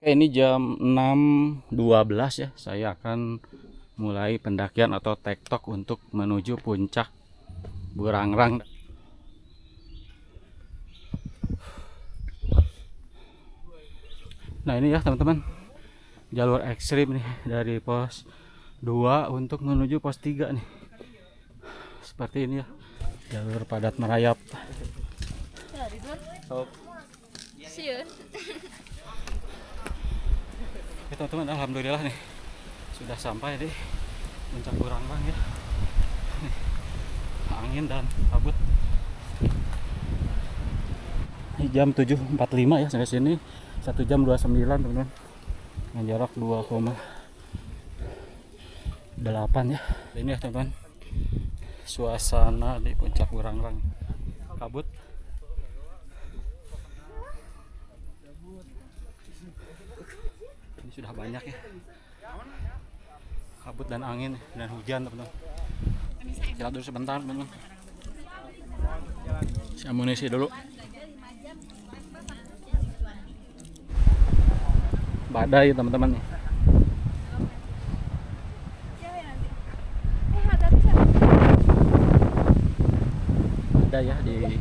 Ini jam 6.12 ya. Saya akan mulai pendakian atau tektok untuk menuju puncak Burangrang. Nah ini ya teman-teman, jalur ekstrim nih dari pos 2 untuk menuju pos 3 nih. Seperti ini ya, jalur padat merayap. Oke teman-teman, alhamdulillah nih sudah sampai di puncak Burangrang ya. Nih, angin dan kabut. Ini jam 7.45 ya sampai sini. 1 jam 29 teman-teman. Dengan jarak 2,8 ya. Ini ya teman-teman, suasana di puncak Burangrang. Kabut. Ini sudah banyak ya. Kabut dan angin dan hujan teman-teman. Istirahat dulu sebentar teman-teman. Amunisi dulu. Badai teman-teman nih. Ada ya di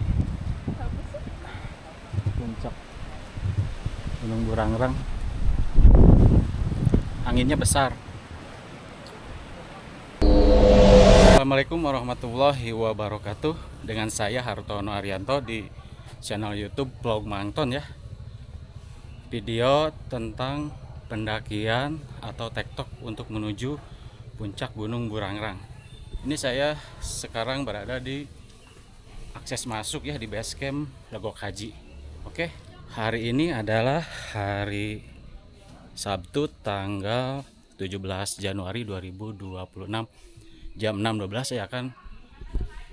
puncak Gunung Burangrang. Anginnya besar. Assalamualaikum warahmatullahi wabarakatuh. Dengan saya Hartono Arianto di channel YouTube Vlog Mangton ya. Video tentang pendakian atau tektok untuk menuju puncak Gunung Burangrang. Ini saya sekarang berada di akses masuk ya di base camp Legok Haji. Oke, hari ini adalah hari Sabtu tanggal 17 Januari 2026. Jam 6.12 saya akan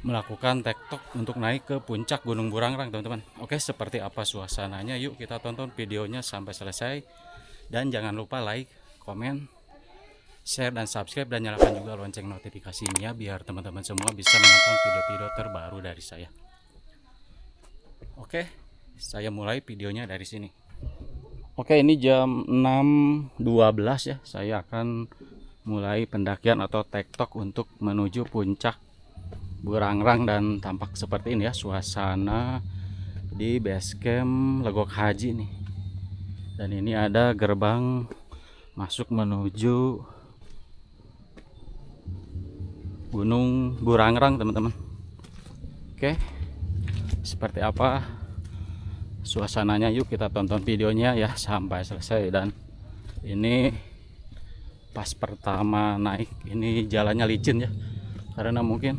melakukan tektok untuk naik ke puncak Gunung Burangrang teman-teman. Oke, seperti apa suasananya? Yuk kita tonton videonya sampai selesai. Dan jangan lupa like, komen, share dan subscribe, dan nyalakan juga lonceng notifikasinya biar teman-teman semua bisa menonton video-video terbaru dari saya. Oke, saya mulai videonya dari sini. Oke, ini jam 6.12 ya. Saya akan mulai pendakian atau tektok untuk menuju puncak Burangrang dan tampak seperti ini ya suasana di base camp Legok Haji nih. Dan ini ada gerbang masuk menuju Gunung Burangrang teman-teman. Oke, seperti apa suasananya? Yuk kita tonton videonya ya sampai selesai. Dan ini pas pertama naik ini jalannya licin ya, karena mungkin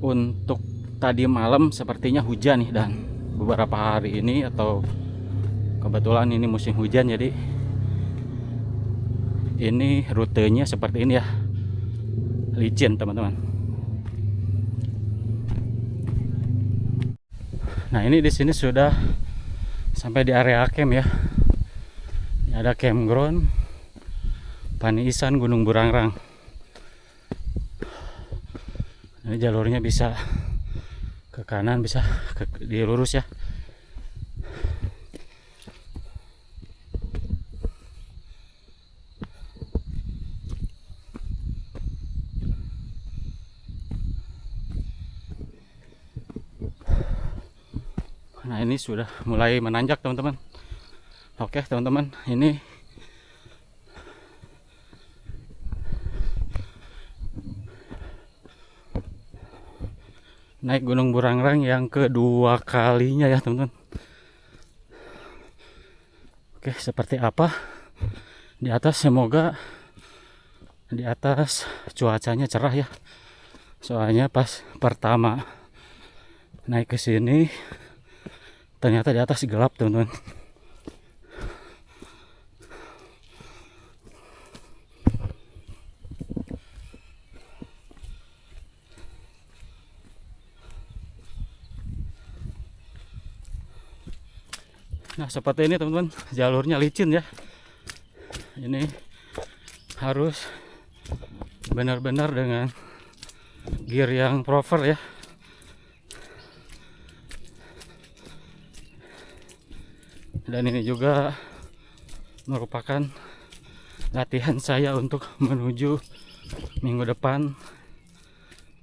untuk tadi malam sepertinya hujan nih, dan beberapa hari ini atau kebetulan ini musim hujan, jadi ini rutenya seperti ini ya, licin teman-teman. Nah ini di sini sudah sampai di area camp ya. Ini ada campground Paniisan Gunung Burangrang. Ini jalurnya bisa ke kanan, bisa di lurus ya. Nah ini sudah mulai menanjak teman-teman. Oke teman-teman, ini naik Gunung Burangrang yang kedua kalinya ya teman-teman. Oke, seperti apa di atas? Semoga di atas cuacanya cerah ya. Soalnya pas pertama naik ke sini ternyata di atas gelap teman-teman. Nah seperti ini teman-teman, jalurnya licin ya. Ini harus benar-benar dengan gear yang proper ya. Dan ini juga merupakan latihan saya untuk menuju minggu depan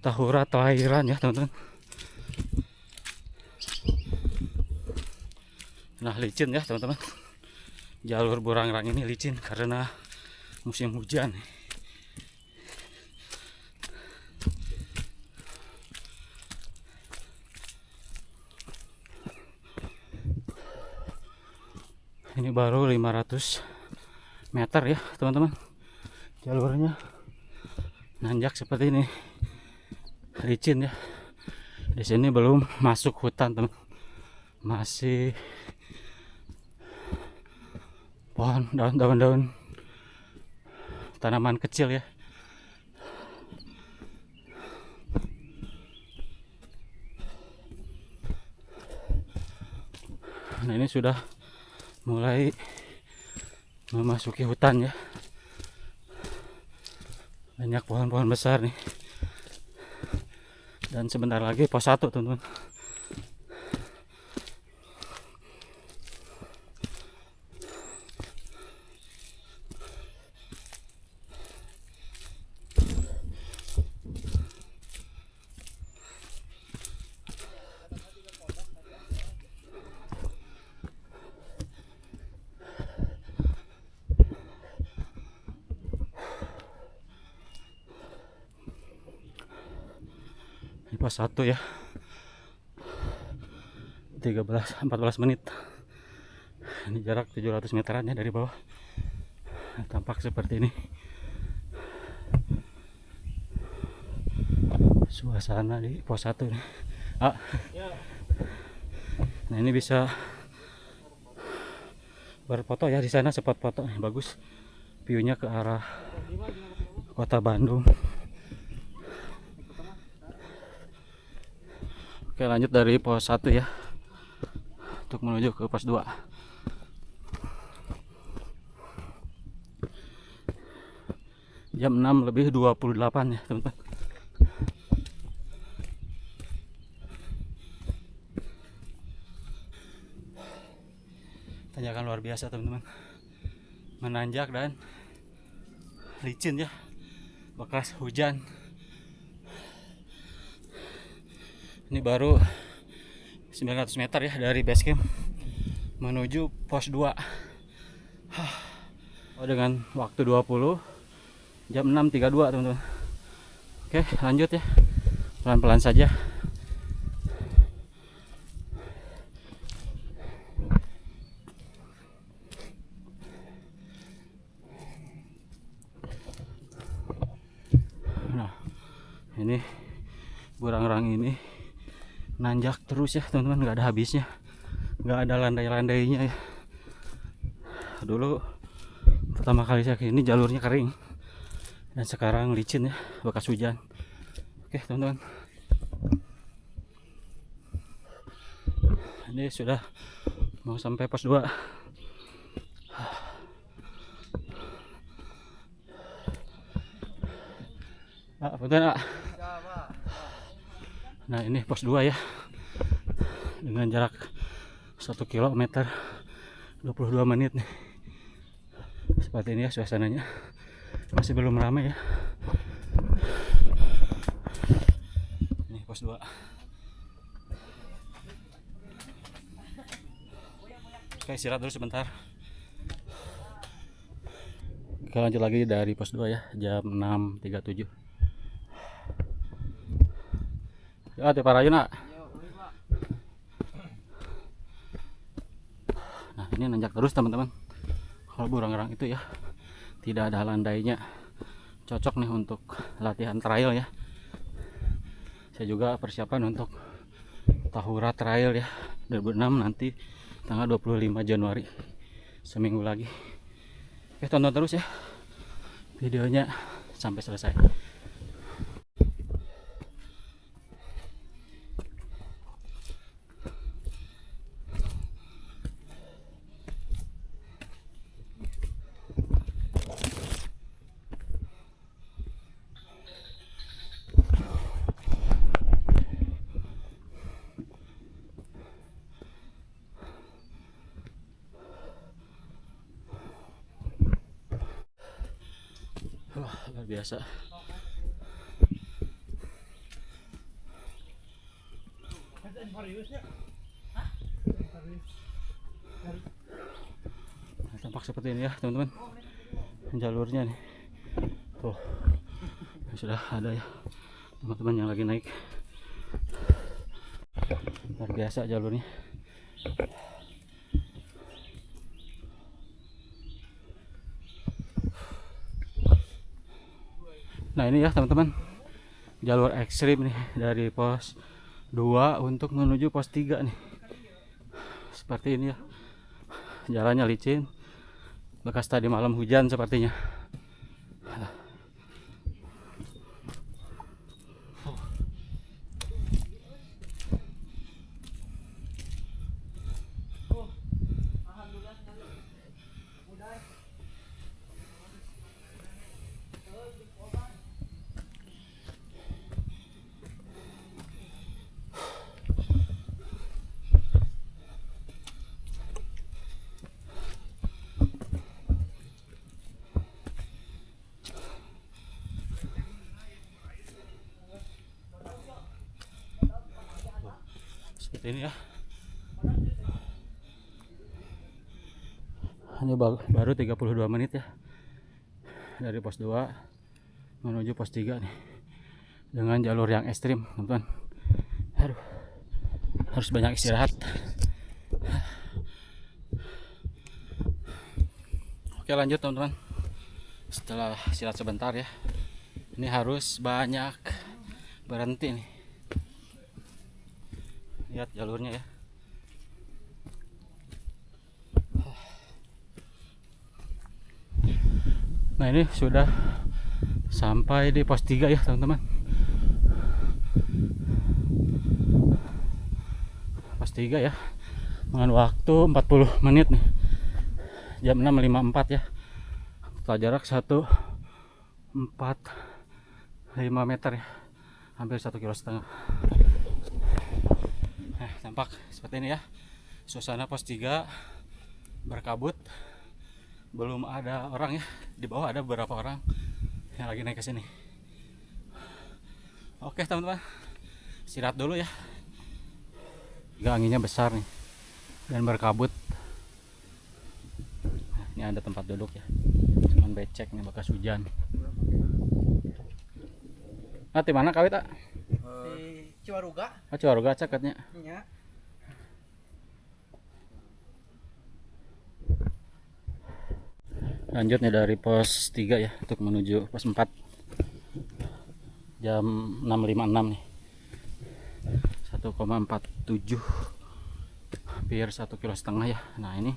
Tahura Telahiran ya teman-teman. Nah, licin ya teman-teman, jalur Burangrang ini licin karena musim hujan. Ini baru 500 meter ya teman-teman, jalurnya nanjak seperti ini, licin ya. Di sini belum masuk hutan teman, masih pohon daun-daun tanaman kecil ya. Nah, ini sudah mulai memasuki hutan ya, banyak pohon-pohon besar nih, dan sebentar lagi pos 1 teman-teman. Ini pos 1 ya, 14 menit. Ini jarak 700 meteran ya dari bawah. Nah, tampak seperti ini suasana di pos 1 nih. Nah, ini bisa berfoto ya di sana, spot foto bagus, view-nya ke arah kota Bandung. Oke, lanjut dari pos 1 ya untuk menuju ke pos 2. Jam 6:28 ya teman-teman. Tanjakan luar biasa teman-teman, menanjak dan licin ya, bekas hujan. Ini baru 900 meter ya dari base camp menuju pos 2. Dengan waktu 20 jam 6.32 teman-teman. Oke, lanjut ya, pelan-pelan saja. Nah, ini Burangrang ini nanjak terus ya teman-teman, nggak ada habisnya, nggak ada landai-landainya ya. Dulu pertama kali saya ini jalurnya kering, dan sekarang licin ya, bekas hujan. Oke teman-teman, ini sudah mau sampai pos 2. Betul. Nah, ini pos 2 ya, dengan jarak 1 km 22 menit nih. Seperti ini ya suasananya, masih belum ramai ya. Ini pos 2. Oke, istirahat dulu sebentar. Oke, lanjut lagi dari pos 2 ya, jam 6.37. Ya, Teh Parayuna. Nah, ini nanjak terus teman-teman. Kalau Burangrang itu ya tidak ada landainya, cocok nih untuk latihan trail ya. Saya juga persiapan untuk Tahura Trail ya 2006 nanti tanggal 25 Januari, seminggu lagi. Oke, tonton terus ya videonya sampai selesai. Wah, luar biasa. Nah, tampak seperti ini ya teman-teman, jalurnya nih. Tuh, sudah ada ya teman-teman yang lagi naik. Luar biasa jalurnya. Nah ini ya teman-teman, jalur ekstrim nih dari pos 2 untuk menuju pos 3 nih. Seperti ini ya, jalannya licin, bekas tadi malam hujan sepertinya. Seperti ini ya. Ini baru 32 menit ya dari pos 2 menuju pos 3 nih, dengan jalur yang ekstrim teman-teman. Aduh, harus banyak istirahat. Oke lanjut teman-teman, setelah istirahat sebentar ya, ini harus banyak berhenti nih. Lihat jalurnya ya. Nah ini sudah sampai di pos 3 ya teman-teman. Pos 3 ya, dengan waktu 40 menit nih, jam 6.54 ya. Setelah jarak 145 meter ya, hampir 1,5 km. Nah tampak seperti ini ya suasana pos 3, berkabut, belum ada orang ya. Di bawah ada beberapa orang yang lagi naik ke sini. Oke teman-teman, istirahat dulu ya. Anginnya besar nih dan berkabut. Nah, ini ada tempat duduk ya, cuman becek nih bekas hujan. Ah, di mana kawit tak? Di Ciwaruga. Ah, Ciwaruga caketnya. Nya. Lanjut nih dari pos 3 ya untuk menuju pos 4. Jam 6.56 nih. 1,47, hampir 1,5 km ya. Nah ini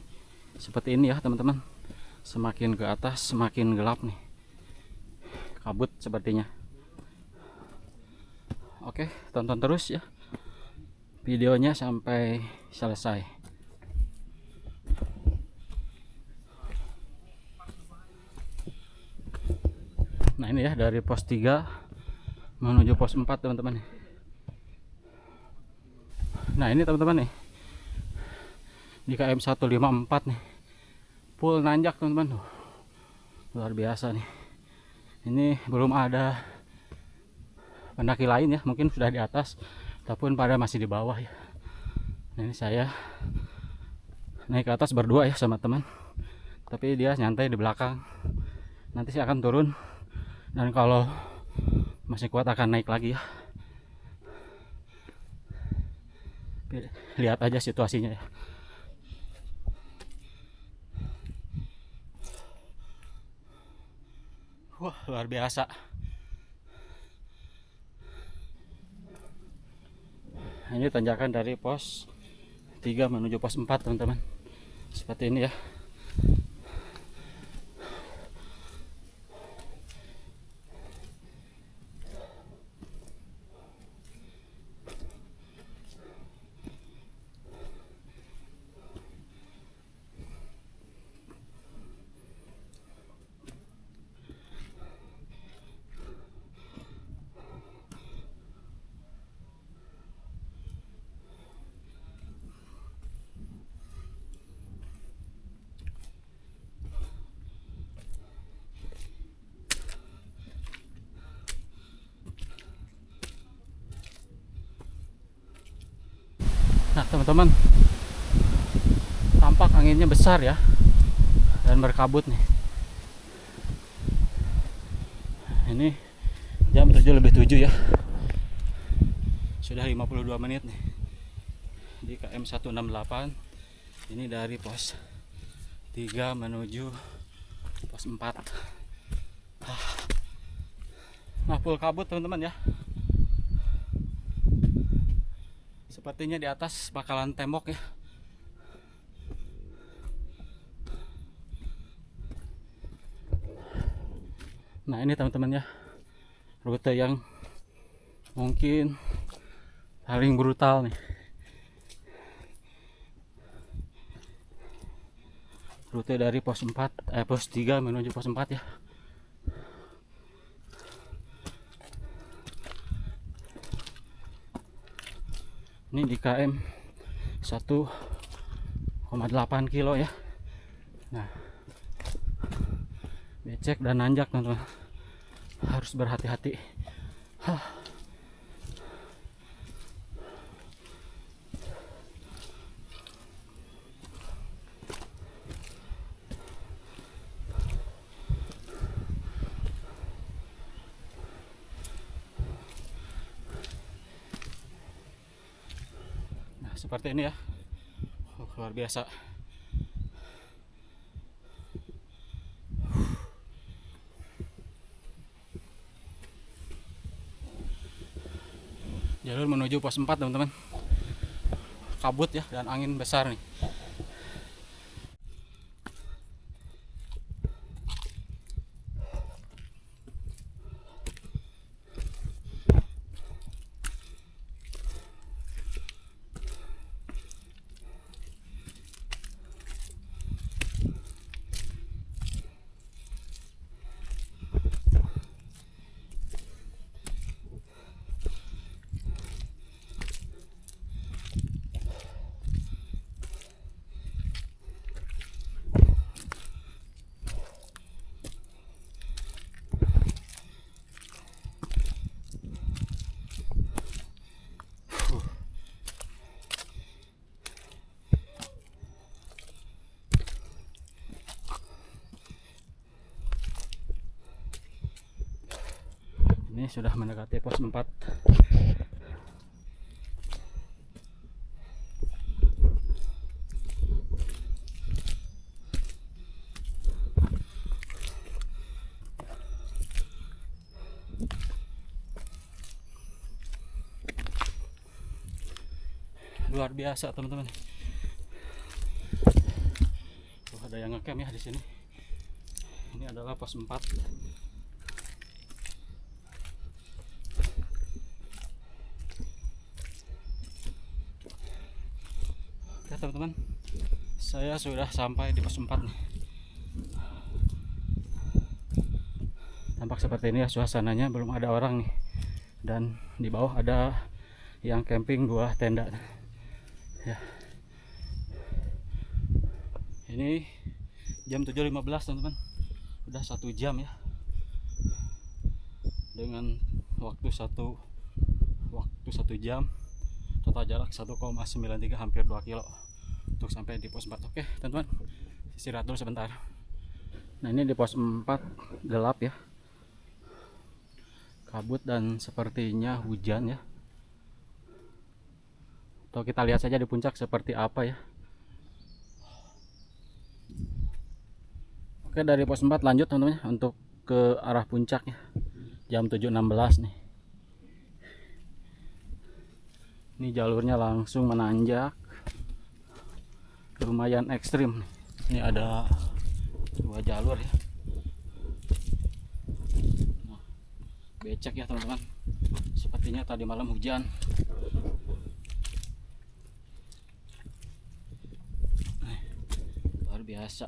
seperti ini ya teman-teman, semakin ke atas semakin gelap nih, kabut sepertinya. Oke, tonton terus ya videonya sampai selesai. Nah ini ya dari pos 3 menuju pos 4 teman-teman. Nah ini teman-teman nih, di KM 154 nih, full nanjak teman-teman. Luar biasa nih. Ini belum ada pendaki lain ya, mungkin sudah di atas ataupun pada masih di bawah ya. Nah, ini saya naik ke atas berdua ya sama teman, tapi dia nyantai di belakang. Nanti saya akan turun, dan kalau masih kuat akan naik lagi ya. Lihat aja situasinya ya. Wah luar biasa. Ini tanjakan dari pos 3 menuju pos 4 teman-teman, seperti ini ya. teman-teman, tampak anginnya besar ya dan berkabut nih. Ini jam 7:07 ya, sudah 52 menit nih di KM 168. Ini dari pos 3 menuju pos 4. Nah, full kabut teman-teman ya. Sepertinya di atas bakalan tembok ya. Nah, ini teman-teman ya, rute yang mungkin paling brutal nih. Rute dari pos 3 menuju pos 4 ya. Ini di KM 1,8 kilo ya. Nah, becek dan nanjak teman-teman, harus berhati-hati. Nah, seperti ini ya. Luar biasa. Jalur menuju pos 4 teman-teman, kabut ya dan angin besar nih. Ini sudah mendekati pos 4. Luar biasa teman-teman. Tuh, ada yang ngecamp ya di sini. Ini adalah pos 4. Oke teman-teman, saya sudah sampai di pos 4 nih. Tampak seperti ini ya suasananya, belum ada orang nih. Dan di bawah ada yang camping 2 tenda ya. Ini jam 7.15 teman-teman, udah 1 jam ya, dengan waktu 1 jam, total jarak 1,93, hampir 2 kilo untuk sampai di pos 4. Oke teman-teman, istirahat dulu sebentar. Nah, ini di pos 4 gelap ya, kabut dan sepertinya hujan ya. Atau kita lihat saja di puncak seperti apa ya. Oke, dari pos 4 lanjut teman-teman untuk ke arah puncaknya. Jam 7.16 nih. Ini jalurnya langsung menanjak, lumayan ekstrim. Ini ada 2 jalur ya. Nah, becek ya teman-teman. Sepertinya tadi malam hujan. Luar biasa.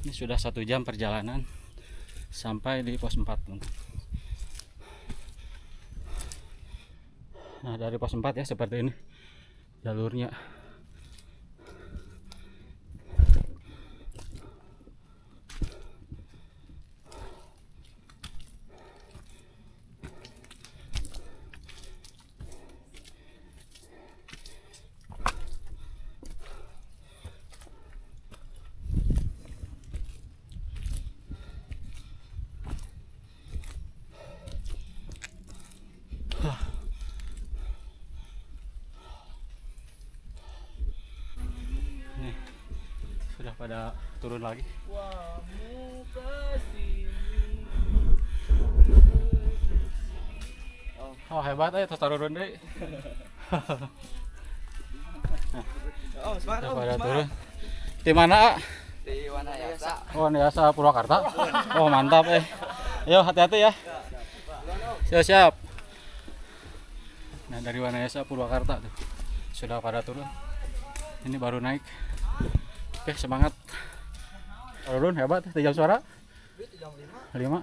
Ini sudah 1 jam perjalanan sampai di pos 4, teman-teman. Nah, dari pos 4 ya seperti ini jalurnya. Nih, sudah pada turun lagi. Oh, hebat ya, turun deh. Oh, semangat, Sudah Om, pada semangat. turun. Di mana, A? Di Wanayasa. Oh, Wanayasa Purwakarta. Oh, mantap Ayo, hati-hati ya. Siap-siap. Nah, dari Wanayasa Purwakarta tuh sudah pada turun. Ini baru naik. Oke, semangat. Turun hebat, 3 jam suara. 5.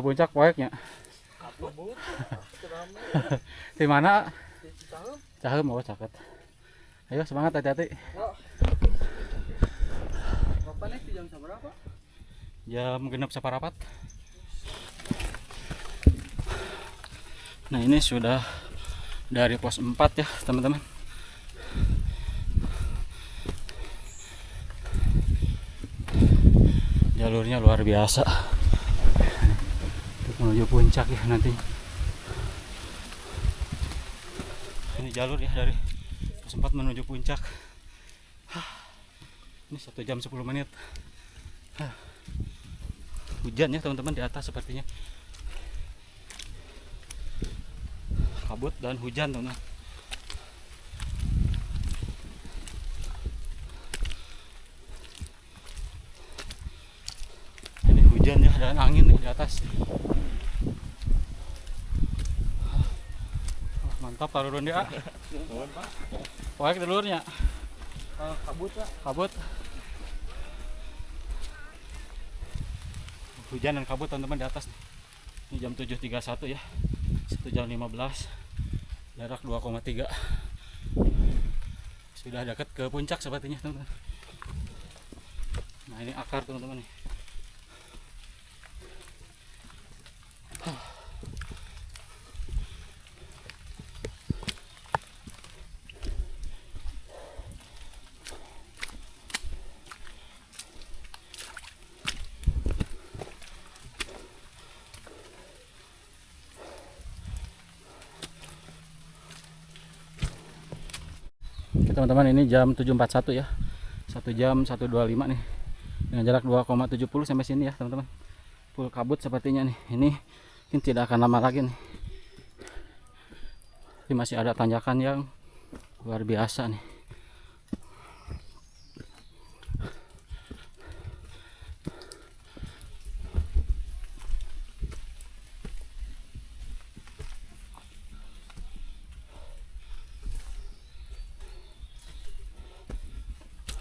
Puncak proyeknya. Di mana? Cahem, oh caket. Ayo semangat, hati-hati. Bapak naik di jam berapa? Jam genap saparapat. Nah, ini sudah dari pos 4 ya, teman-teman. Jalurnya luar biasa. Untuk menuju puncak ya nanti. Ini jalur ya dari pos 4 menuju puncak. Ini 1 jam 10 menit. Hujan ya teman-teman di atas sepertinya. Kabut dan hujan, teman-teman. Ini hujan ya dan angin nih di atas. Mantap turun dia. Wah, telurnya. Kabut, Pak. Kabut. Hujan dan kabut, teman-teman, di atas. Ini jam 7.31 ya. 1 jam 15. Jarak 2,3. Sudah dekat ke puncak sepertinya, teman-teman. Nah, ini akar, teman-teman nih. Oke, teman-teman, ini jam 7.41 ya. 1 jam 1.25 nih. Dengan jarak 2,70 sampai sini ya, teman-teman. Full kabut sepertinya nih. Ini mungkin tidak akan lama lagi nih. Ini masih ada tanjakan yang luar biasa nih.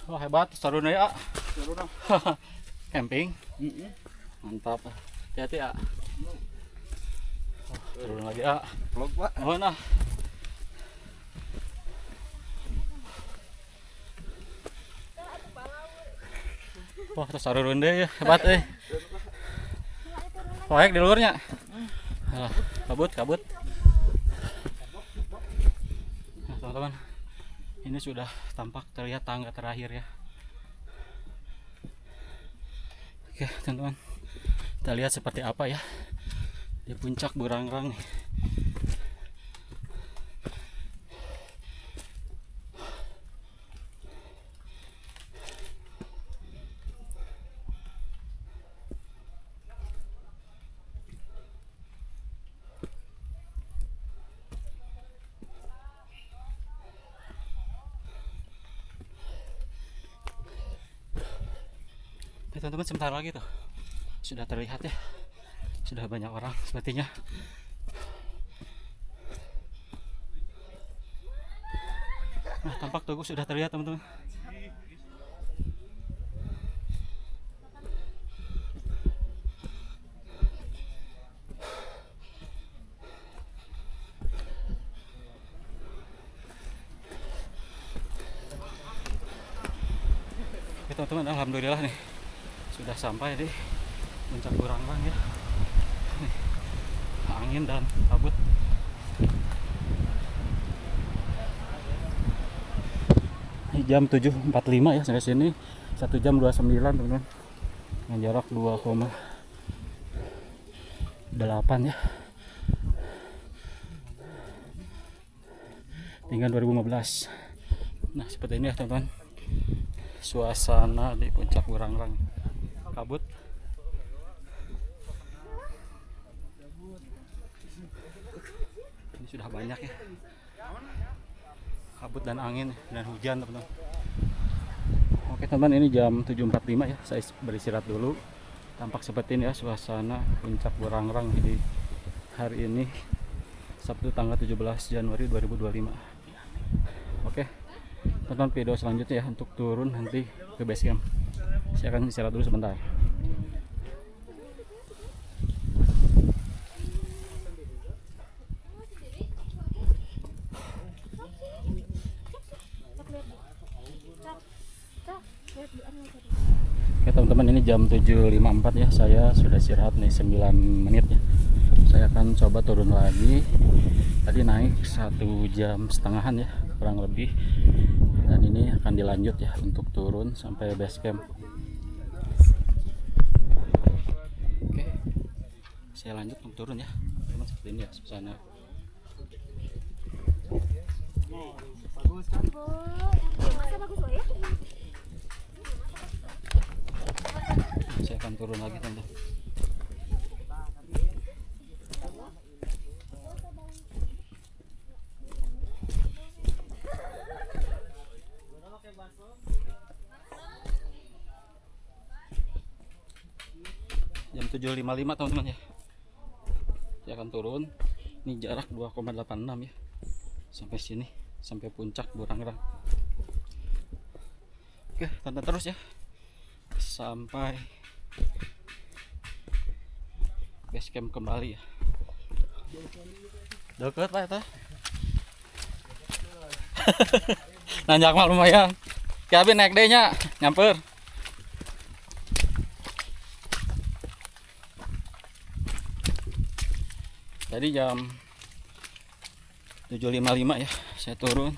Wah, hebat, turun ya. Camping. Mantap. Hati-hati ya. Turun lagi ya. Vlog, Pak. Oh, nah. Wah, terus turun deh ya. Hebat Proyek di luarnya. Alah, kabut. Nah, teman-teman. Ini sudah tampak terlihat tangga terakhir ya. Oke, teman-teman. Kita lihat seperti apa ya di puncak Burangrang nih. Oke, teman-teman, sebentar lagi tuh sudah terlihat ya, sudah banyak orang sepertinya. Nah, tampak tugu sudah terlihat, teman-teman. Oke teman-teman, alhamdulillah nih sudah sampai di puncak Burangrang ya. Nih, angin dan kabut. Ini jam 7.45 ya, sampai sini 1 jam 29 teman-teman. Dengan jarak 2,8 ya. Tinggal 2015. Nah seperti ini ya teman-teman, suasana di puncak Burangrang. Kabut, ini sudah banyak ya, kabut dan angin dan hujan teman-teman. Oke teman-teman, ini jam 7.45 ya, saya beristirahat dulu. Tampak seperti ini ya suasana puncak Burangrang di hari ini, Sabtu tanggal 17 Januari 2025. Oke tonton video selanjutnya ya, untuk turun nanti ke base camp. Saya akan istirahat dulu sebentar. Oke teman-teman, ini jam 7.54 ya, saya sudah istirahat nih 9 menit ya. Saya akan coba turun lagi. Tadi naik 1,5 jam ya kurang lebih, dan ini akan dilanjut ya untuk turun sampai base camp. Oke, saya lanjut untuk turun ya teman, seperti ini ya suasana. Saya akan turun lagi teman. Jam 7.55 teman-teman ya, saya akan turun. Ini jarak 2,86 ya sampai sini, sampai puncak Burangrang. Oke, tonton terus ya sampai base camp kembali ya. Deket pak itu. Nanjak mah lumayan. Kabin naik deh nya, nyamper. Tadi jam 7.55 ya, saya turun.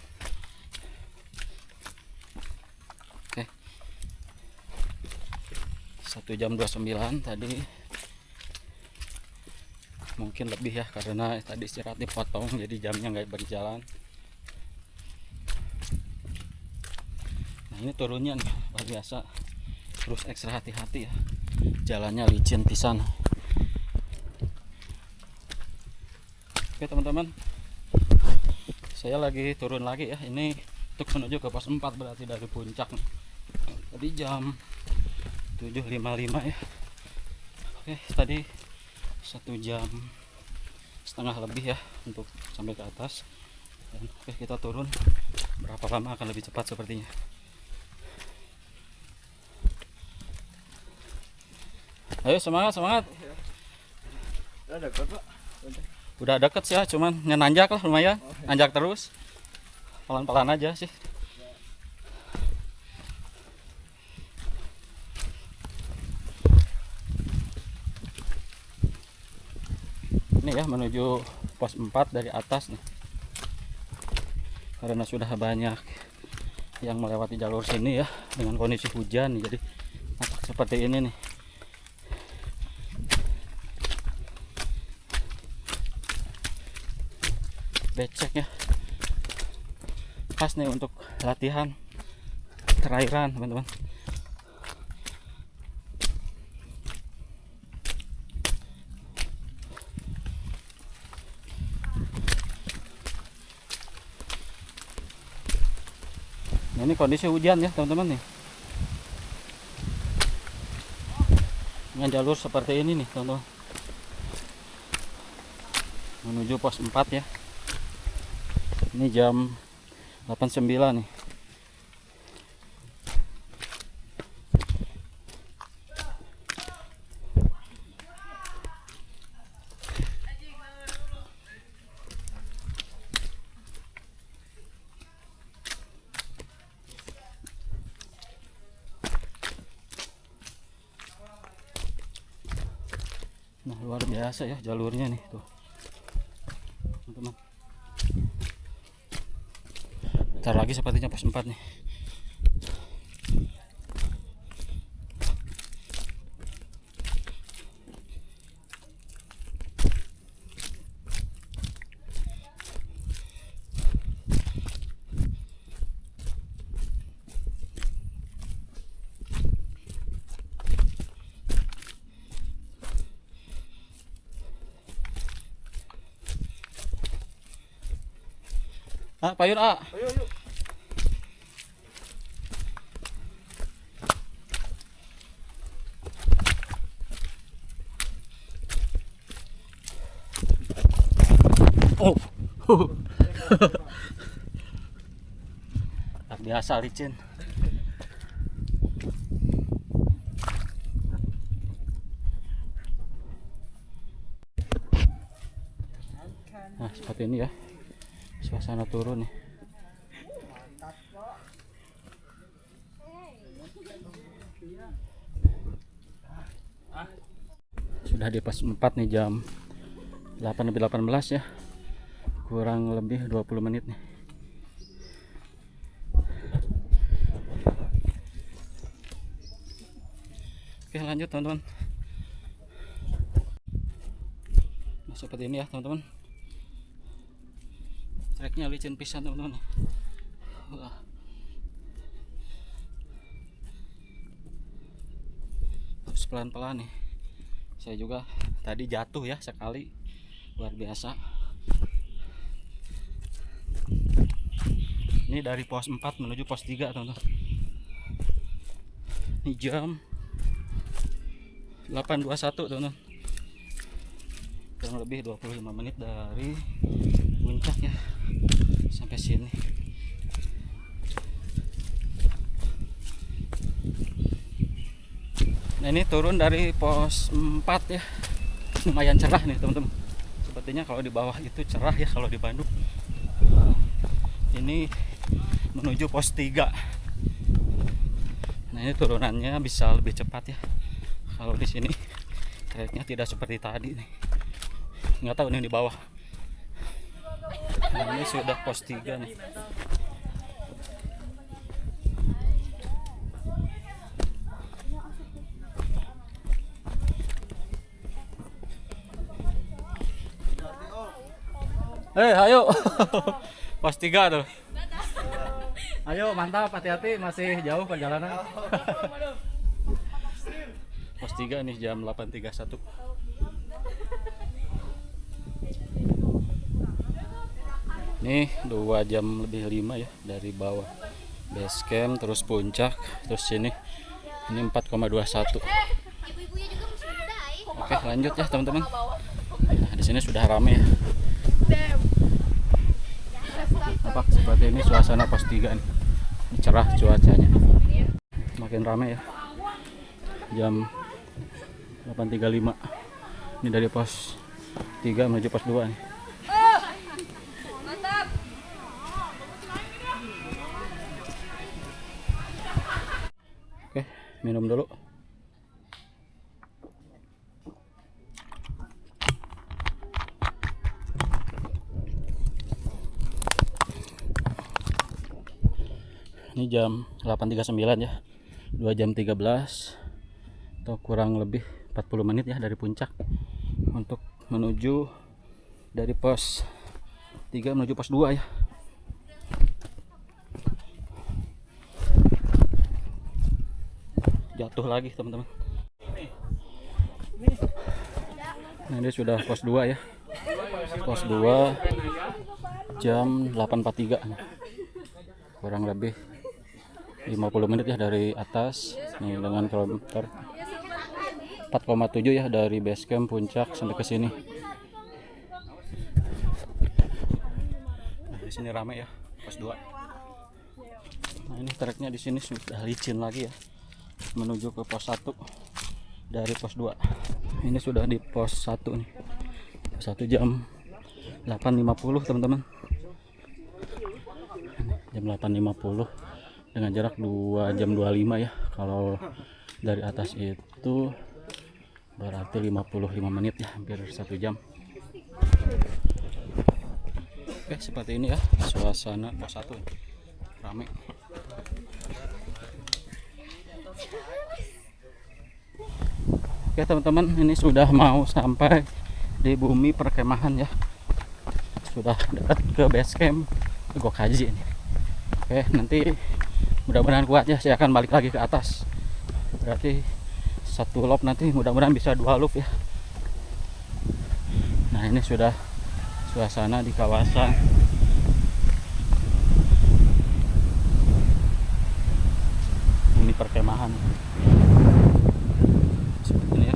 Oke. 1 jam 29 tadi. Mungkin lebih ya, karena tadi istirahat dipotong jadi jamnya nggak berjalan. Nah ini turunnya nih, luar biasa. Terus ekstra hati-hati ya, jalannya licin pisan. Oke teman-teman, saya lagi turun lagi ya, ini untuk menuju ke pos 4, berarti dari puncak nih. Tadi jam 7.55 ya. Oke, tadi 1,5 jam lebih ya untuk sampai ke atas. Dan oke, kita turun. Berapa lama akan lebih cepat sepertinya. Ayo semangat, semangat. Udah dekat, Pak. Udah deket sih ya, cuman nanjak lah lumayan. Nanjak terus. Pelan-pelan aja sih. Ini ya menuju pos 4 dari atas nih. Karena sudah banyak yang melewati jalur sini ya, dengan kondisi hujan nih, jadi seperti ini nih. Becek ya, pas nih untuk latihan terairan teman-teman. Nah, ini kondisi hujan ya teman-teman nih, dengan jalur seperti ini nih teman-teman, menuju pos 4 ya. Ini jam 8.09 nih. Nah, luar biasa ya jalurnya nih tuh, teman-teman. Ntar lagi sepertinya pos 4 nih. Ah, payun ah. Ayo, yuk. Oh. Tak biasa licin. Nah, seperti ini ya suasana turun nih. Sudah di pos 4 nih, jam 8:18 ya, kurang lebih 20 menit nih. Oke, lanjut teman-teman. Nah, seperti ini ya teman-teman, treknya licin pisan teman-teman. Wah. Harus pelan-pelan nih, saya juga tadi jatuh ya sekali, luar biasa. Ini dari pos 4 menuju pos 3 teman-teman. Ini jam 8:21 teman-teman, kurang lebih 25 menit dari puncak ya sampai sini. Nah, ini turun dari pos 4 ya, lumayan cerah nih teman-teman. Sepertinya kalau di bawah itu cerah ya kalau di Bandung. Ini menuju pos 3. Nah, ini turunannya bisa lebih cepat ya. Kalau di sini treknya tidak seperti tadi nih. Nggak tahu nih di bawah. Nah, ini sudah pos 3 nih. Ayo. Pos 3 tuh. Ayo, mantap, hati-hati, masih jauh perjalanan. Pos 3 nih jam 8:31. Nih 2 jam lebih 5 ya dari bawah base camp terus puncak terus sini. Ini 4,21. Oke, lanjut ya teman-teman. Nah, di sini sudah ramai ya. Apa seperti ini suasana pos 3 nih. Cerah cuacanya. Makin ramai ya. Jam 8.35. Ini dari pos 3 menuju pos 2 nih. Oke, minum dulu. Ini jam 8.39 ya, 2 jam 13 atau kurang lebih 40 menit ya dari puncak untuk menuju dari pos 3 menuju pos 2 ya. Jatuh lagi teman-teman. Nah, ini sudah pos 2 ya, pos 2 jam 8.43, kurang lebih 50 menit ya dari atas nih, dengan kilometer 4,7 ya dari base camp puncak sampai ke sini. Nah, di sini ramai ya pos 2. Nah, ini treknya di sini sudah licin lagi ya menuju ke pos 1 dari pos 2. Ini sudah di pos 1 nih. Pos 1 jam 8.50 teman-teman. Jam 8.50 dengan jarak 2 jam 25 ya. Kalau dari atas itu berarti 55 menit ya, hampir 1 jam. Oke, seperti ini ya suasana pos 1 rame. Oke teman-teman, ini sudah mau sampai di bumi perkemahan ya, sudah dekat ke base camp Lego Kaji ini. Oke, nanti mudah-mudahan kuat ya, saya akan balik lagi ke atas. Berarti satu loop nanti mudah-mudahan bisa 2 loop ya. Nah, ini sudah suasana di kawasan bumi perkemahan. Seperti ini ya.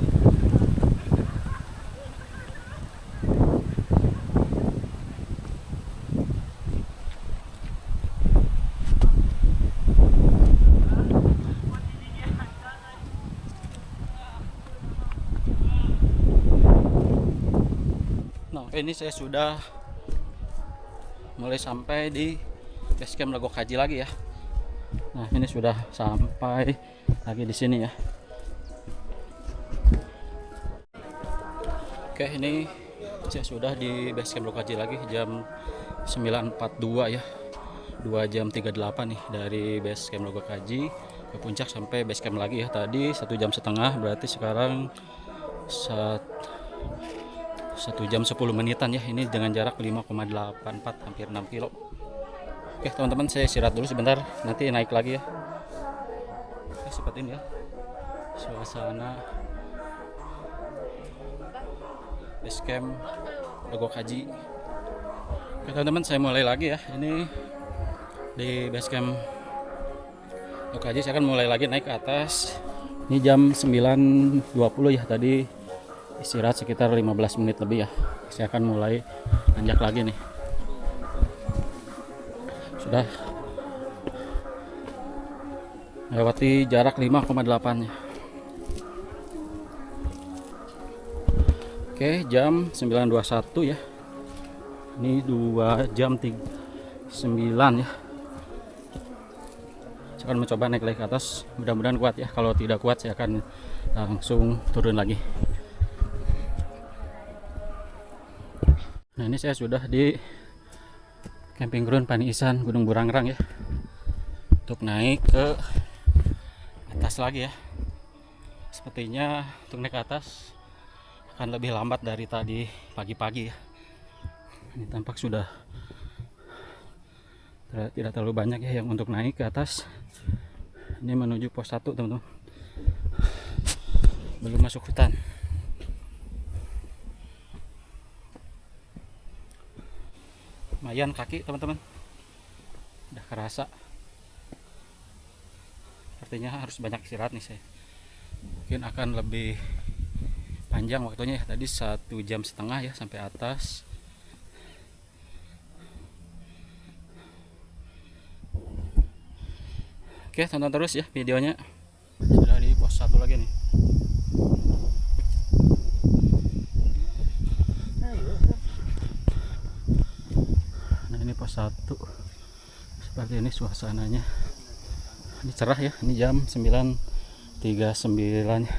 Nah, ini saya sudah mulai sampai di base camp Lego Kaji lagi ya. Nah, ini sudah sampai lagi di sini ya. Oke, ini saya sudah di base camp Lego Kaji lagi, jam 9.42 ya. 2 jam 38 nih dari base camp Lego Kaji ke puncak sampai base camp lagi ya. Tadi 1 jam setengah, berarti sekarang 1 jam 10 menitan ya. Ini dengan jarak 5,84, hampir 6 kilo. Oke teman-teman, saya istirahat dulu sebentar, nanti naik lagi ya. Oke, seperti ini ya suasana base camp Lego Kaji. Oke teman-teman, saya mulai lagi ya. Ini di base camp Lego Kaji, saya akan mulai lagi naik ke atas. Ini jam 9.20 ya, tadi istirahat sekitar 15 menit lebih ya. Saya akan mulai nanjak lagi nih. Sudah melewati jarak 5,8 ya. Oke, jam 9.21 ya. Ini 2 jam 9 ya. Saya akan mencoba naik lagi ke atas, mudah-mudahan kuat ya. Kalau tidak kuat saya akan langsung turun lagi. Nah, ini saya sudah di camping ground Paniisan Gunung Burangrang ya, untuk naik ke atas lagi ya. Sepertinya untuk naik ke atas akan lebih lambat dari tadi pagi-pagi ya. Ini tampak sudah tidak terlalu banyak ya yang untuk naik ke atas. Ini menuju pos 1 teman-teman, belum masuk hutan. Lumayan kaki teman-teman, udah kerasa. Sepertinya harus banyak istirahat nih saya. Mungkin akan lebih panjang waktunya ya. Tadi 1 jam setengah ya sampai atas. Oke, tonton terus ya videonya. Sudah di pos 1 lagi nih. Pos 1 seperti ini suasananya. Ini cerah ya, ini jam 9.39 ya.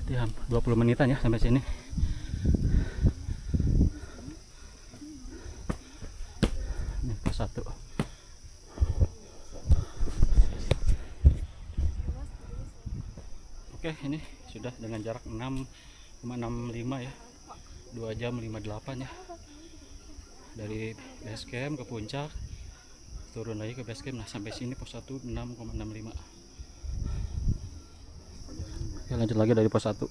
Jadi 20 menitan ya sampai sini. Ini pos 1. Oke, ini sudah dengan jarak 6,65 ya. 2 jam 58 ya. Dari base camp ke puncak, turun lagi ke base camp. Nah, sampai sini pos 1 6,65. Oke, lanjut lagi dari pos 1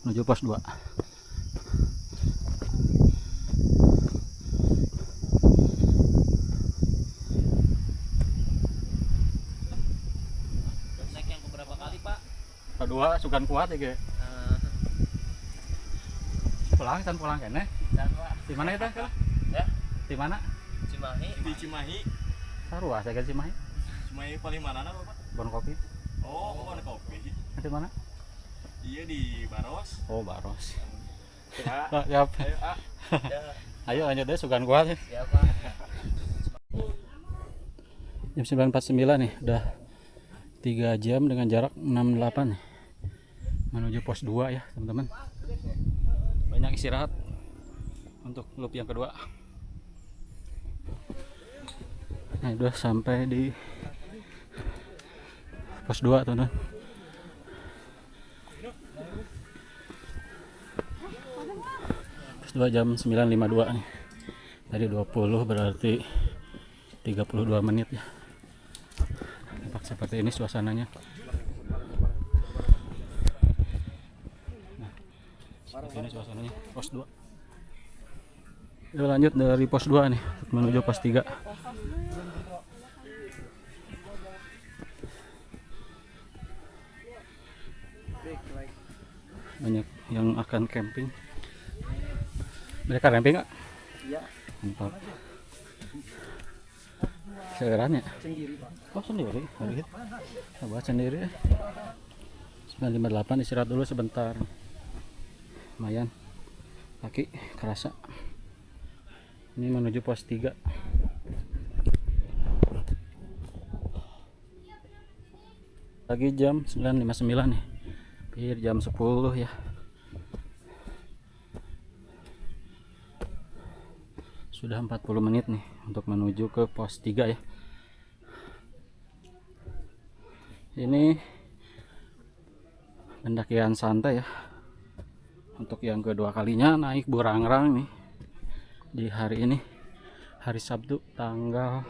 menuju pos 2. Naik yang beberapa kali, Pak? Kedua sugan kuat ya, Ge. Pulang kene. Di mana itu? Ya, Di mana? Cimahi. Di Cimahi. Sarua, saya ke Cimahi. Cimahi paling mana Bapak? Bon kopi. Oh, bon kopi. Di mana? Iya di Baros. Oh, Baros. Ya. Siap. Ayo, A. Ayo lanjut deh, sugan kuat ya. Ya, Pak. Jam 9.49 nih, udah 3 jam dengan jarak 68 nih. menuju pos 2 ya teman-teman. Banyak istirahat untuk loop yang kedua. Nah, udah sampai di pos 2 teman-teman. Pos 2 jam 9.52 nih. Tadi 20 berarti 32 menit ya. Nampak seperti ini suasananya. Nah, seperti ini suasananya pos 2. Kita lanjut dari pos 2 nih menuju pos 3. Banyak yang akan camping. Mereka camping nggak? Iya. Mantap. Segerannya? Sendiri, Pak. Oh sendiri? Hari kita buat sendiri ya. 9.58 istirahat dulu sebentar. Lumayan. Kaki kerasa. Ini menuju pos 3. Lagi jam 9.59 nih. Hampir jam 10 ya. Sudah 40 menit nih untuk menuju ke pos 3 ya. Ini pendakian santai ya. Untuk yang kedua kalinya naik Burangrang nih di hari ini, hari Sabtu tanggal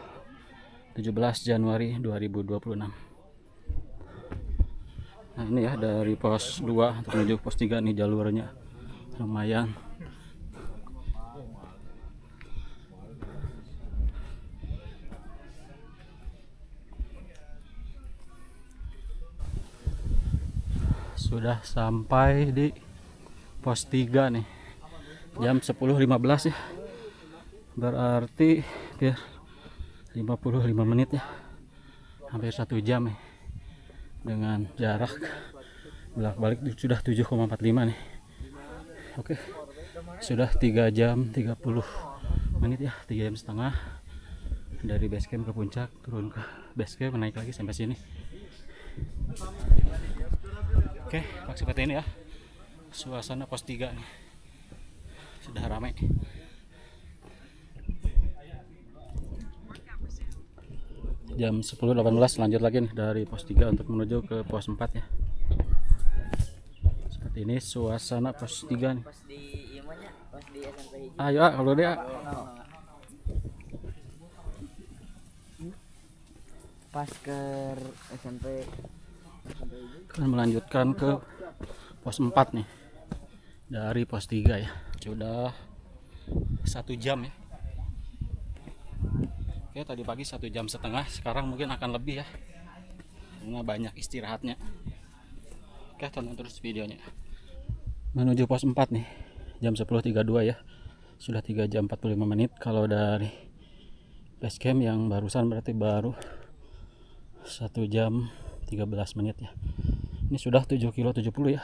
17 Januari 2026. Nah ini ya dari pos 2 untuk menuju pos 3 nih jalurnya lumayan. Sudah sampai di pos 3 nih jam 10.15 ya, berarti hampir 55 menit ya, hampir 1 jam nih, dengan jarak bolak-balik sudah 7,45 nih. Oke, sudah 3 jam 30 menit ya, 3 jam setengah dari base camp ke puncak, turun ke base camp, naik lagi sampai sini. Oke, seperti ini ya suasana pos 3 nih. Sudah ramai. Jam 10.18 lanjut lagi nih dari pos 3 untuk menuju ke pos 4 ya. Seperti ini suasana pos 3 nih. Pas di imannya, pas di SMP hiji. Ayo kalau dia Pas ke SMP akan melanjutkan ke pos 4 nih dari pos 3 ya. Sudah 1 jam ya. Oke, tadi pagi 1 jam setengah, sekarang mungkin akan lebih ya karena banyak istirahatnya. Oke, tonton terus videonya. Menuju pos 4 nih jam 10.32 ya, sudah 3 jam 45 menit. Kalau dari base camp yang barusan berarti baru 1 jam 13 menit ya. Ini sudah 7 kilo 70 ya.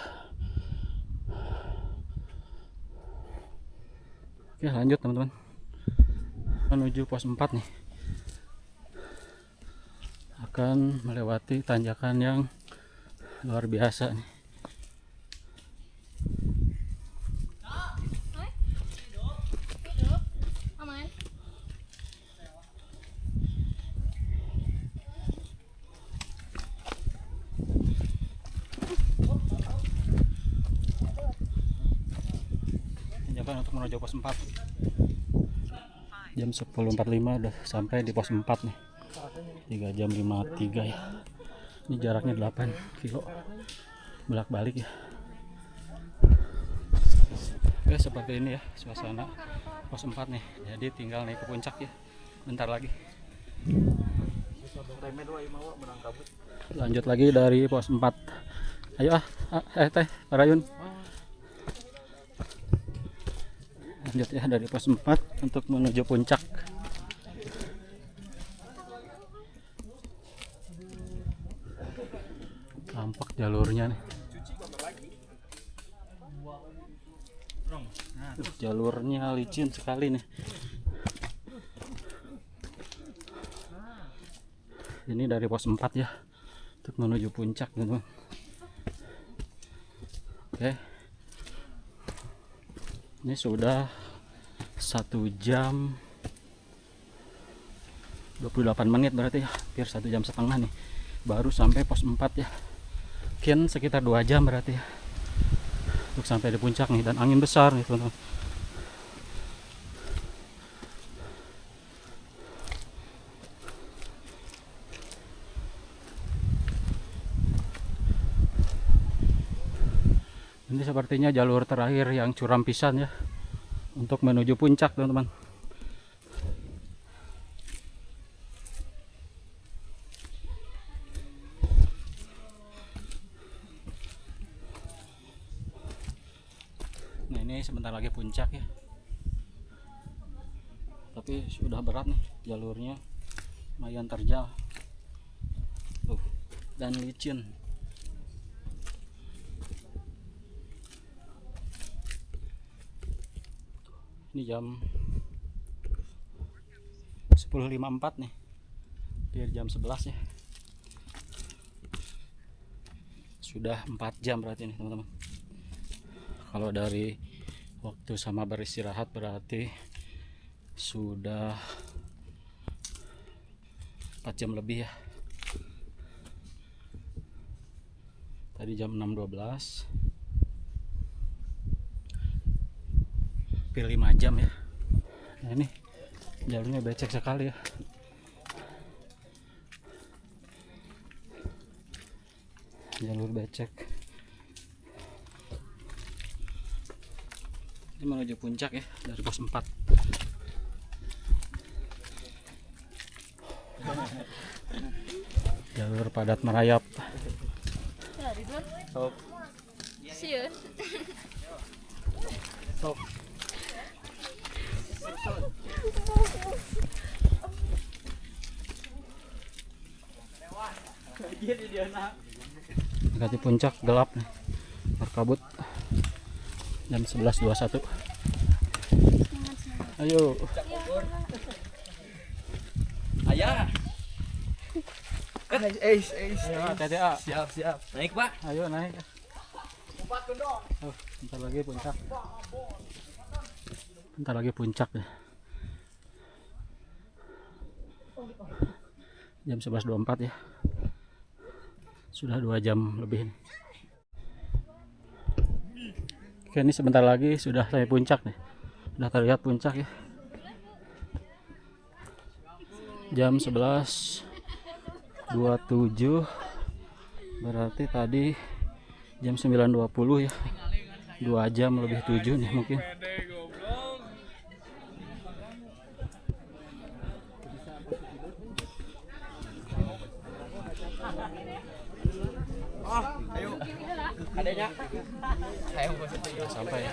Oke, lanjut teman-teman menuju pos 4 nih, akan melewati tanjakan yang luar biasa nih. Tanjakan untuk menuju pos 4. Jam 10.45 udah sampai di pos 4 nih. 3 jam 53 ya. Ini jaraknya 8 kilo bolak-balik ya. Oke, seperti ini ya suasana pos 4 nih. Jadi tinggal naik ke puncak ya, bentar lagi. Lanjut lagi dari pos 4. Ayo teh Parayun. Lanjut ya dari pos 4 untuk menuju puncak. Tampak jalurnya nih. Jalurnya licin sekali nih. Ini dari pos 4 ya untuk menuju puncak teman-teman. Oke. Ini sudah 1 jam 28 menit berarti ya, hampir 1 jam setengah nih baru sampai pos 4 ya. Mungkin sekitar 2 jam berarti ya untuk sampai di puncak nih, dan angin besar nih teman-teman. Ini sepertinya jalur terakhir yang curam pisan ya untuk menuju puncak teman-teman. Nah ini sebentar lagi puncak ya, tapi sudah berat nih jalurnya, lumayan terjal tuh dan licin. Ini jam 10.54 nih, hampir jam 11 ya, sudah 4 jam berarti nih teman-teman. Kalau dari waktu sama beristirahat berarti sudah 4 jam lebih ya. Tadi jam 6.12, hampir 5 jam ya. Nah ini jalurnya becek sekali ya. Jalur becek. Ini menuju puncak ya dari pos 4. Jalur padat merayap. Sok. Sieun. Sok. Mendekati puncak gelap nih, berkabut. Jam 11.21. Ayo. Ayah. Ayo TTA. Siap. Naik, Pak. Ayo naik. Oh, bentar lagi puncak. Bentar lagi puncak ya. Jam 11.24 ya. Sudah 2 jam lebih nih. Oke, ini sebentar lagi sudah sampai puncak nih. Sudah terlihat puncak ya. Jam 11.27. Berarti tadi jam 9.20 ya. 2 jam lebih 7 nih mungkin. Adanya. Saya mau Sampai ya.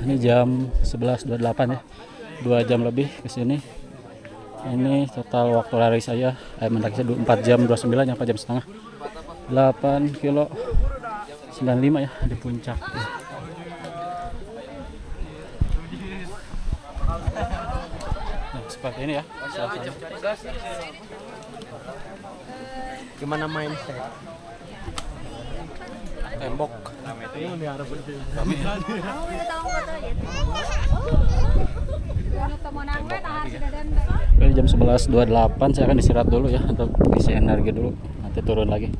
Ini jam 11.28 ya. 2 jam lebih ke sini. Ini total waktu lari saya mendaki 4 jam 29 ya, 4 jam setengah. 8 kilo 95 ya di puncak. Nah, seperti ini ya. Gimana mindset? Tembok. Kamu minta tolong foto aja. Oke, jam 11.28 saya akan istirahat dulu ya untuk isi energi dulu, nanti turun lagi.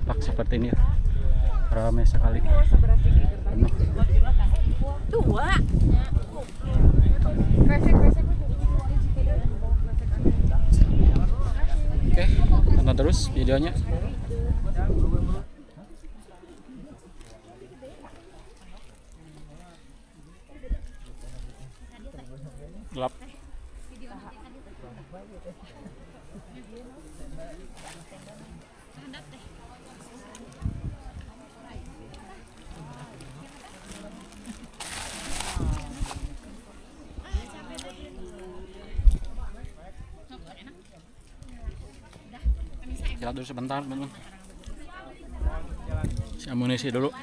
Pak seperti ini ya, ramai sekali, penuh. Dua. Oke, tonton terus videonya. Gelap. Istirahat dulu sebentar, teman-teman. Isi amunisi dulu.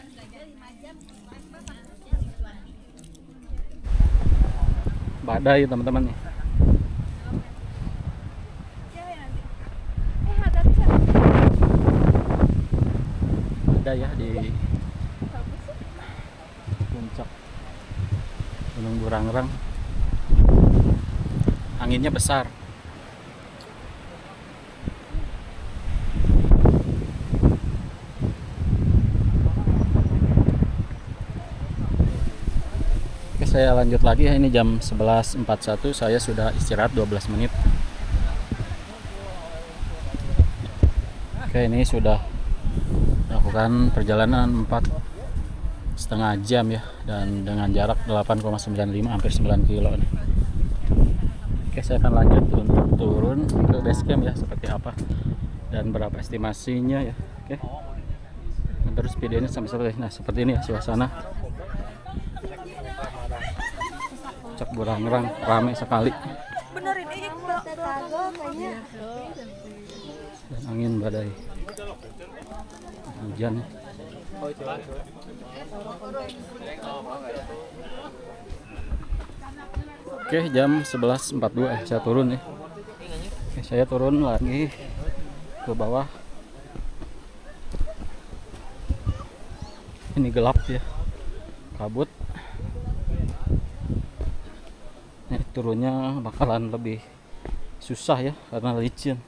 Badai teman-teman nih. Burangrang. Anginnya besar. Oke, saya lanjut lagi ya. Ini jam 11.41, saya sudah istirahat 12 menit. Oke, ini sudah melakukan perjalanan 4,5 jam ya, dan dengan jarak 8,95 hampir 9 kilo nih. Oke, saya akan lanjut untuk turun ke base camp ya, seperti apa dan berapa estimasinya ya. Oke, terus videonya sampai selesai. Nah, seperti ini ya suasana Puncak Burangrang, ramai sekali. Benerin aja kayaknya. Dan angin badai, hujan. Oke, jam 11.42 saya turun ya. Oke, saya turun lagi ke bawah. Ini gelap ya, kabut. Nih, turunnya bakalan lebih susah ya karena licin.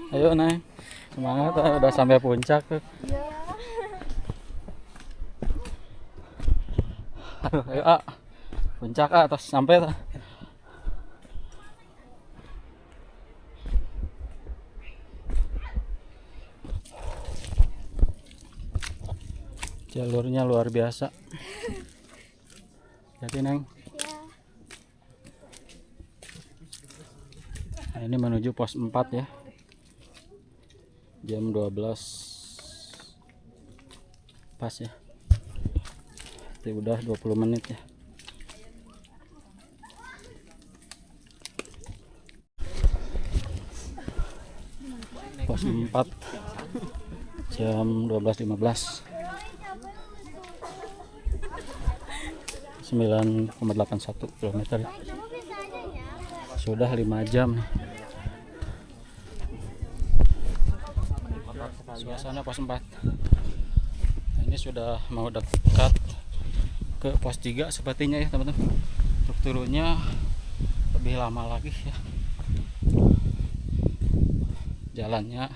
Ayo naik, semangat, udah sampai puncak tuh. Aduh, ayo puncak terus sampai tuh. Jalurnya luar biasa. Jadi Neng. Nah, ini menuju pos 4 ya. Jam 12 pas ya. Itu udah 20 menit ya. Pos 4 jam 12.15. 9,81 km. Sudah 5 jam nih. Suasana pos 4. Nah, ini sudah mau dekat ke pos 3 sepertinya ya teman-teman. Untuk turunnya lebih lama lagi ya. Jalannya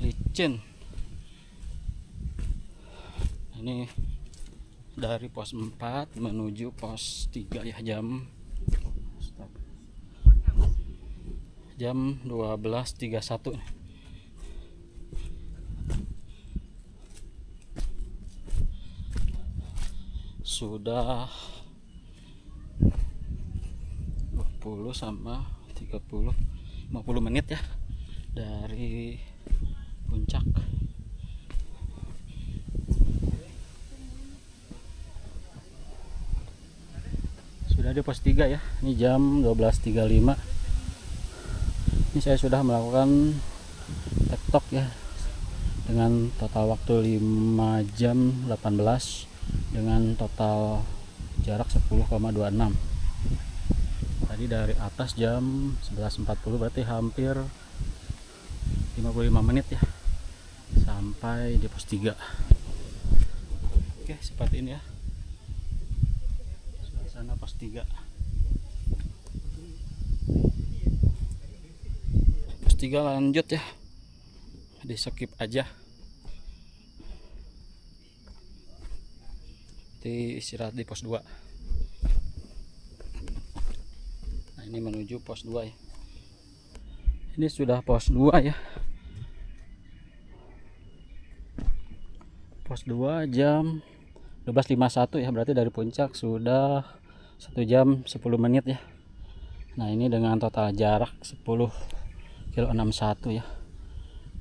licin. Ini dari pos 4 menuju pos 3 ya, jam 12.31 nih. Sudah 20 sama 30 50 menit ya dari puncak. Sudah di pos 3 ya. Ini jam 12.35. Ini saya sudah melakukan tektok ya dengan total waktu 5 jam 18 dengan total jarak 10,26. Tadi dari atas jam 11.40, berarti hampir 55 menit ya sampai di pos 3. Oke, seperti ini ya suasana pos 3. Pos 3 lanjut ya, di skip aja, di istirahat di pos 2. Nah, ini menuju pos 2 ya. Ini sudah pos 2 ya. Pos 2 jam 12.51 ya, berarti dari puncak sudah 1 jam 10 menit ya. Nah, ini dengan total jarak 10,61 ya,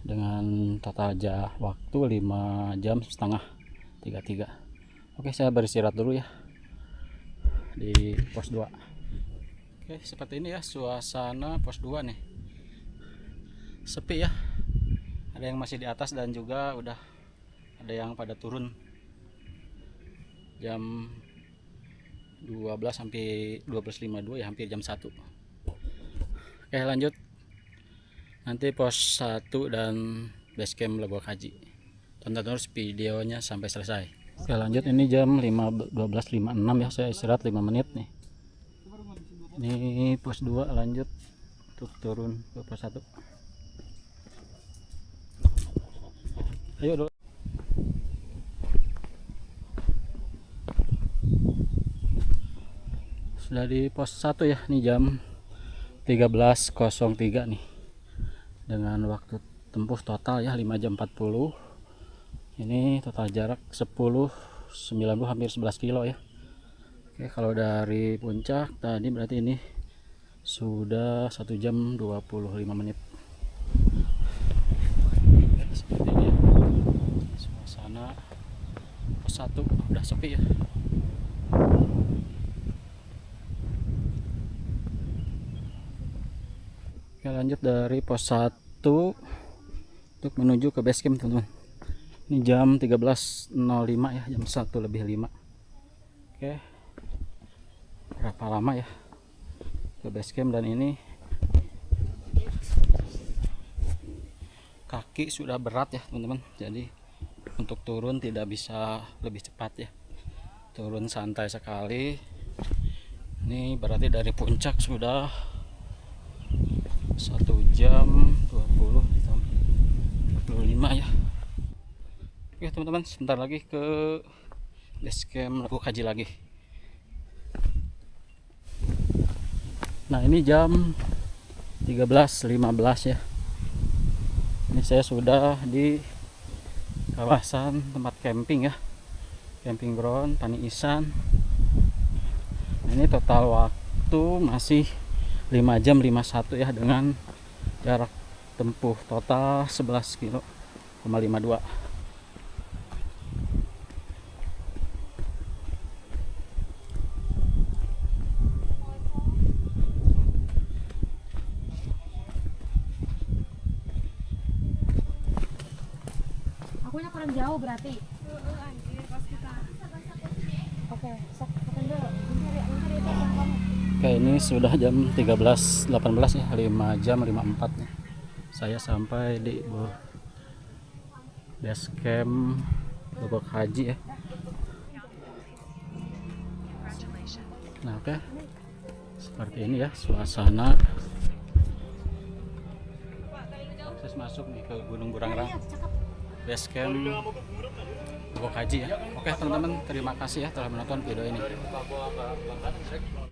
dengan total waktu 5 jam setengah 33. Oke, saya beristirahat dulu ya di pos 2. Oke, seperti ini ya suasana pos 2 nih. Sepi ya, ada yang masih di atas dan juga udah ada yang pada turun. Jam 12 sampai 12.52 ya, hampir jam 1. Oke, lanjut nanti pos 1 dan base camp Lebok Haji. Tonton terus videonya sampai selesai. Oke, lanjut. Ini jam 12.56 ya, saya istirahat 5 menit nih. Ini pos 2, lanjut untuk turun ke pos 1. Ayo dulu. Sudah di pos 1 ya, ini jam 13.03 nih, dengan waktu tempuh total ya 5 jam 40. Ini total jarak 10, 90, hampir 11 kilo ya. Oke, kalau dari puncak tadi berarti ini sudah 1 jam 25 menit. Seperti ini ya suasana pos 1, udah sepi ya. Oke, lanjut dari pos 1 untuk menuju ke base camp, teman-teman. Ini jam 13.05 ya, jam 1:05. Oke, berapa lama ya ke base camp, dan ini kaki sudah berat ya, teman-teman. Jadi untuk turun tidak bisa lebih cepat ya, turun santai sekali. Ini berarti dari puncak sudah 1 jam 25 ya. Oke teman-teman, sebentar lagi ke base camp Lebok Haji lagi. Nah, ini jam 13.15 ya. Ini saya sudah di kawasan tempat camping ya, camping ground Tani Ihsan. Nah, ini total waktu masih 5 jam 51 ya, dengan jarak tempuh total 11,52 km. Akunya kurang jauh berarti. Oke, sok makan dulu. Mencari itu yang kamu. Oke, ini sudah jam 13.18 ya, 5 jam 54 nih. Saya sampai di base camp Lebok Haji ya. Nah, oke. Seperti ini ya suasana akses masuk nih ke Gunung Burangrang, base camp Lebok Haji ya. Oke teman-teman, terima kasih ya telah menonton video ini.